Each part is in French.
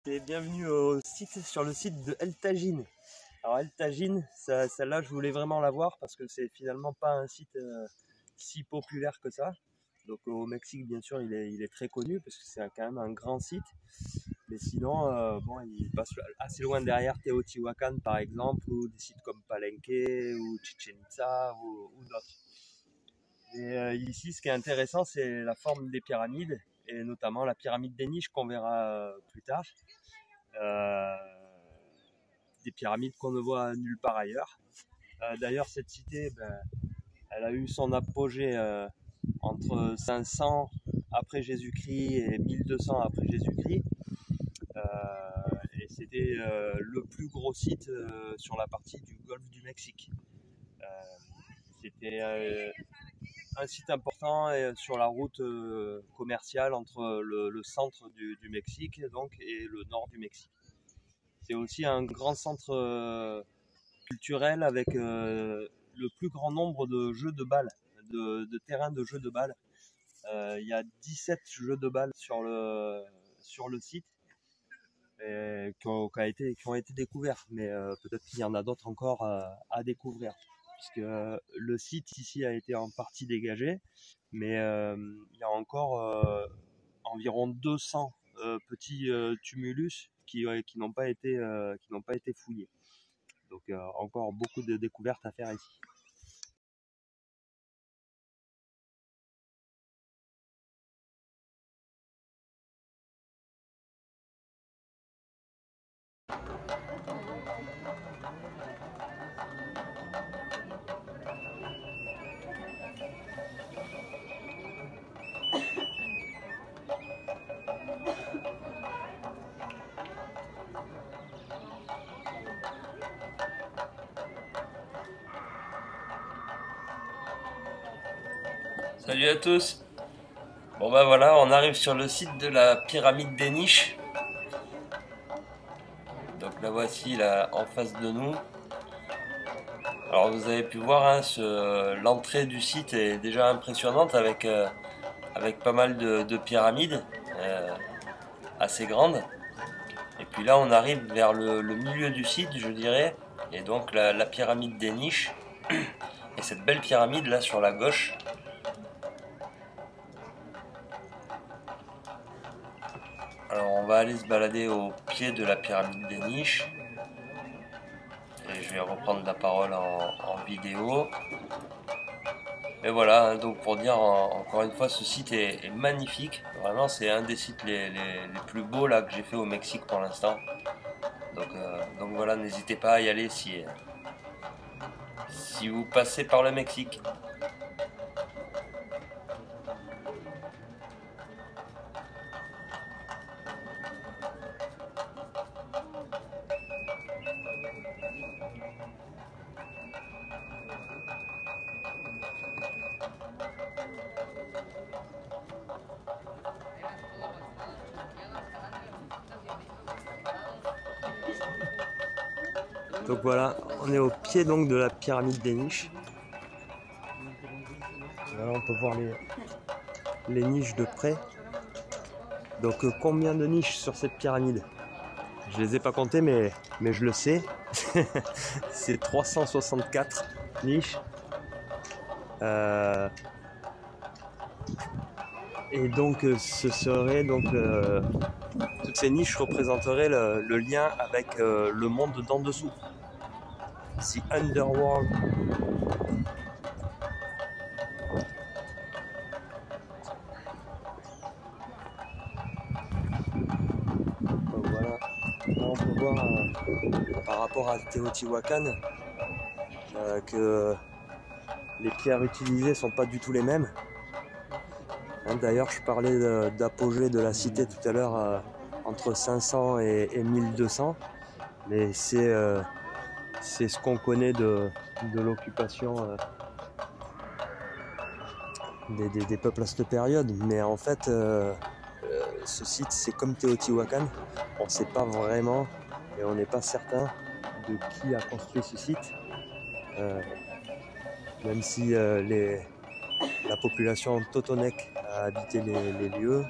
Et bienvenue sur le site de El Tajin. Alors El Tajin, celle-là je voulais vraiment la voir parce que c'est finalement pas un site si populaire que ça. Donc au Mexique bien sûr il est très connu parce que c'est quand même un grand site. Mais sinon bon, il passe assez loin derrière Teotihuacan par exemple, ou des sites comme Palenque ou Chichen Itza ou d'autres. Et ici ce qui est intéressant c'est la forme des pyramides et notamment la pyramide des niches qu'on verra plus tard. Euh, des pyramides qu'on ne voit nulle part ailleurs. D'ailleurs, cette cité, elle a eu son apogée entre 500 après Jésus-Christ et 1200 après Jésus-Christ. Et c'était le plus gros site sur la partie du golfe du Mexique. C'était un site important sur la route commerciale entre le centre du Mexique donc, et le nord du Mexique. C'est aussi un grand centre culturel avec le plus grand nombre de jeux de balles, de terrains de jeux de balles. Il y a 17 jeux de balles sur le site qui ont été découverts, mais peut-être qu'il y en a d'autres encore à découvrir, puisque le site ici a été en partie dégagé, mais il y a encore environ 200 petits tumulus qui n'ont pas été fouillés. Donc encore beaucoup de découvertes à faire ici. Salut à tous. Bon bah voilà, on arrive sur le site de la pyramide des niches. Donc la voici là en face de nous. Alors vous avez pu voir, hein, l'entrée du site est déjà impressionnante avec pas mal de pyramides assez grandes. Et puis là on arrive vers le milieu du site, je dirais, et donc la pyramide des niches. Et cette belle pyramide là sur la gauche. Alors on va aller se balader au pied de la pyramide des niches. Et je vais reprendre la parole en vidéo. Et voilà, hein, donc pour dire encore une fois, ce site est magnifique. Vraiment, c'est un des sites les plus beaux là, que j'ai fait au Mexique pour l'instant. Donc voilà, n'hésitez pas à y aller si vous passez par le Mexique. Donc voilà, on est au pied donc de la pyramide des niches. Voilà, on peut voir les niches de près. Donc combien de niches sur cette pyramide? Je les ai pas comptées, mais je le sais. C'est 364 niches. Et donc ce serait donc toutes ces niches représenteraient le lien avec le monde d'en dessous. The Underworld. Donc voilà, là on peut voir par rapport à Teotihuacan que les pierres utilisées sont pas du tout les mêmes. Hein, d'ailleurs je parlais d'apogée de la cité tout à l'heure entre 500 et 1200, mais c'est ce qu'on connaît de l'occupation des peuples à cette période. Mais en fait, ce site, c'est comme Teotihuacan. On ne sait pas vraiment et on n'est pas certain de qui a construit ce site. Même si la population totonèque a habité les lieux,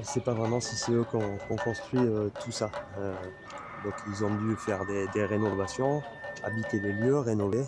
Je sais pas vraiment si c'est eux qui ont construit tout ça. Donc ils ont dû faire des rénovations, habiter les lieux, rénover,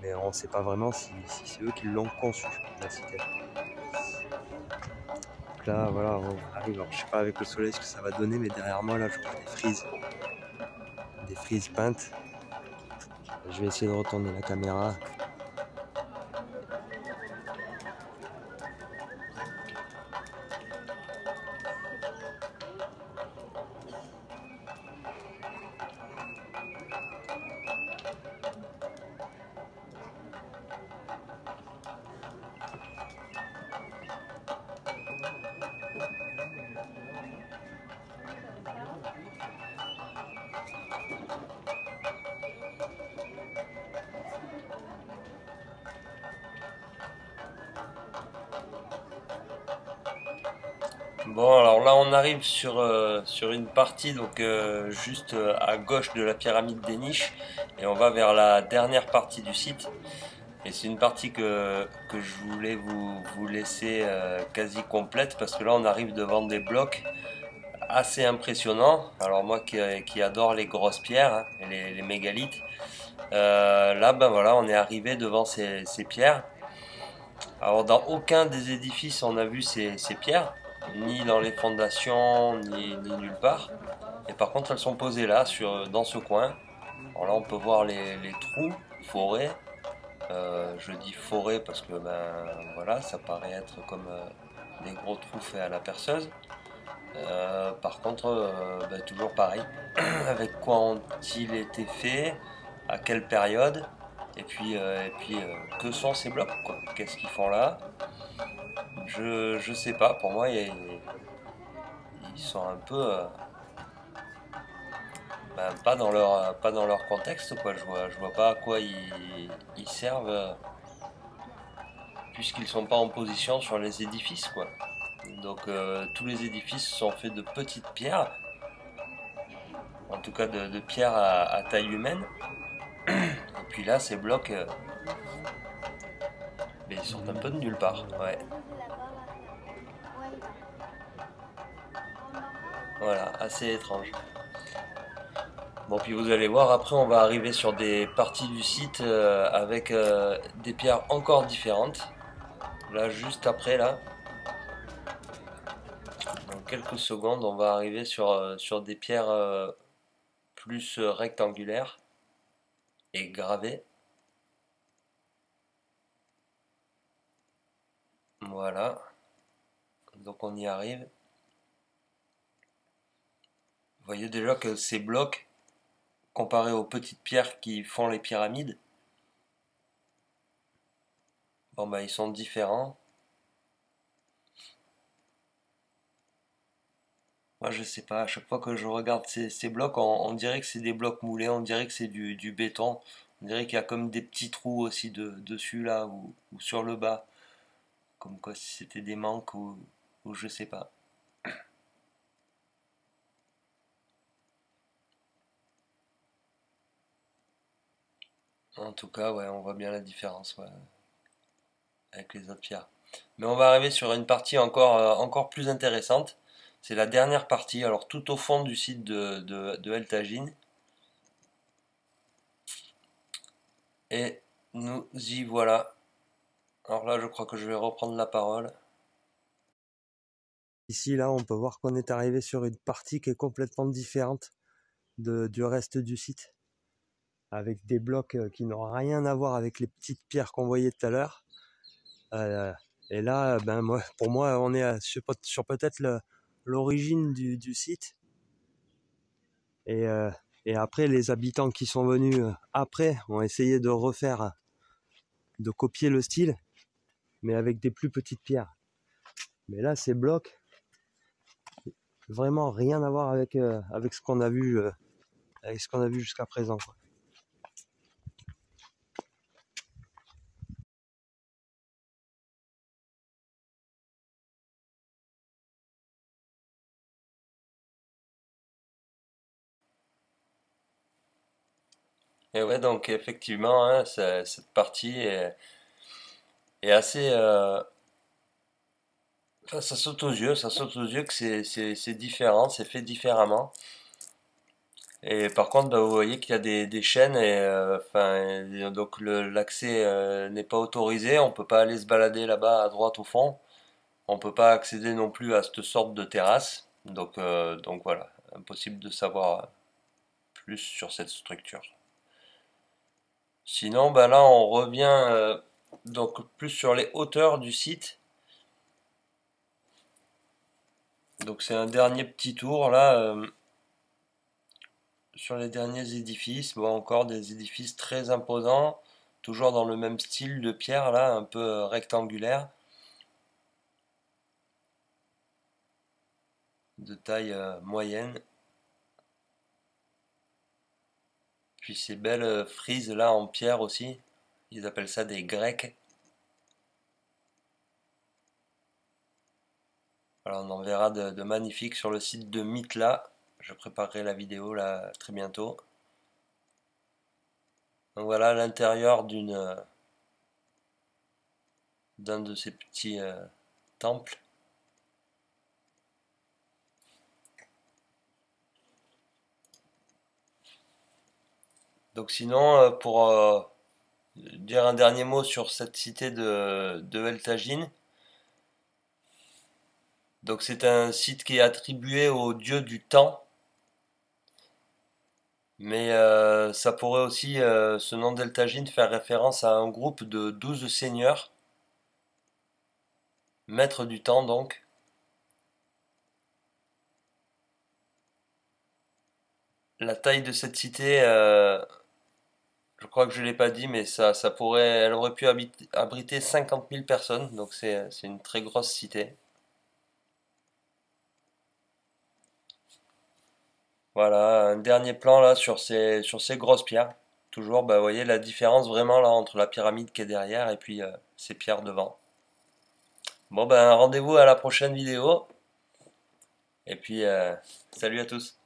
mais on ne sait pas vraiment si c'est eux qui l'ont conçu, la cité. Donc là, voilà, on arrive, alors je sais pas avec le soleil ce que ça va donner, mais derrière moi, là, je vois des frises peintes. Je vais essayer de retourner la caméra. Bon, alors là, on arrive sur une partie donc juste à gauche de la pyramide des niches et on va vers la dernière partie du site. Et c'est une partie que je voulais vous laisser quasi complète parce que là, on arrive devant des blocs assez impressionnants. Alors moi qui adore les grosses pierres, hein, et les mégalithes, là, ben voilà, on est arrivé devant ces pierres. Alors dans aucun des édifices on a vu ces pierres, ni dans les fondations, ni nulle part. Et par contre elles sont posées là, dans ce coin. Alors là on peut voir les trous, forêts. Je dis forêt parce que ben voilà, ça paraît être comme des gros trous faits à la perceuse. Par contre, ben, toujours pareil. Avec quoi ont-ils été faits? À quelle période? Et puis, que sont ces blocs, quoi? Qu'est-ce qu'ils font là? Je sais pas, pour moi ils sont un peu ben, pas dans leur contexte quoi. Je vois pas à quoi ils servent puisqu'ils sont pas en position sur les édifices quoi. Donc tous les édifices sont faits de petites pierres, en tout cas de pierres à taille humaine. Et puis là ces blocs mais ils sortent un peu de nulle part. Ouais. Voilà, assez étrange. Bon, puis vous allez voir, après on va arriver sur des parties du site avec des pierres encore différentes. Là, juste après, là, dans quelques secondes, on va arriver sur des pierres plus rectangulaires et gravées. Voilà, donc on y arrive. Vous voyez déjà que ces blocs, comparés aux petites pierres qui font les pyramides, bon bah ils sont différents. Moi, je sais pas, à chaque fois que je regarde ces blocs, on dirait que c'est des blocs moulés, on dirait que c'est du béton, on dirait qu'il y a comme des petits trous aussi dessus là ou sur le bas, comme quoi si c'était des manques ou je sais pas. En tout cas, ouais, on voit bien la différence ouais, avec les autres pierres. Mais on va arriver sur une partie encore plus intéressante. C'est la dernière partie, alors tout au fond du site de El Tagine. Et nous y voilà. Alors là, je crois que je vais reprendre la parole. Ici, là, on peut voir qu'on est arrivé sur une partie qui est complètement différente du reste du site, avec des blocs qui n'ont rien à voir avec les petites pierres qu'on voyait tout à l'heure. Euh, et là, ben moi, pour moi, on est sur peut-être l'origine du site. Et, euh, et après, les habitants qui sont venus après ont essayé de refaire, de copier le style, mais avec des plus petites pierres. Mais là, ces blocs, vraiment rien à voir avec ce qu'on a vu, avec ce qu'on a vu jusqu'à présent, quoi. Et ouais, donc effectivement, hein, cette partie est assez Enfin, ça saute aux yeux que c'est différent, c'est fait différemment. Et par contre, bah, vous voyez qu'il y a des chaînes et donc l'accès n'est pas autorisé, on peut pas aller se balader là-bas à droite au fond, on peut pas accéder non plus à cette sorte de terrasse. Donc voilà, impossible de savoir plus sur cette structure. Sinon, bah là, on revient donc plus sur les hauteurs du site. Donc c'est un dernier petit tour là sur les derniers édifices. Bon, encore des édifices très imposants, toujours dans le même style de pierre là, un peu rectangulaire, de taille moyenne. Puis ces belles frises là en pierre aussi. Ils appellent ça des grecs. Alors on en verra de magnifiques sur le site de Mitla. Je préparerai la vidéo là très bientôt. Donc voilà l'intérieur d'un de ces petits temples. Donc sinon, pour dire un dernier mot sur cette cité de El Tajin, donc c'est un site qui est attribué au dieu du temps, mais ça pourrait aussi, ce nom d'El Tajin, faire référence à un groupe de 12 seigneurs, maîtres du temps donc. La taille de cette cité, je crois que je ne l'ai pas dit, mais ça pourrait, elle aurait pu abriter 50 000 personnes, donc c'est une très grosse cité. Voilà, un dernier plan là sur ces grosses pierres. Toujours, bah, vous voyez la différence vraiment là entre la pyramide qui est derrière et puis ces pierres devant. Bon ben rendez-vous à la prochaine vidéo et puis salut à tous.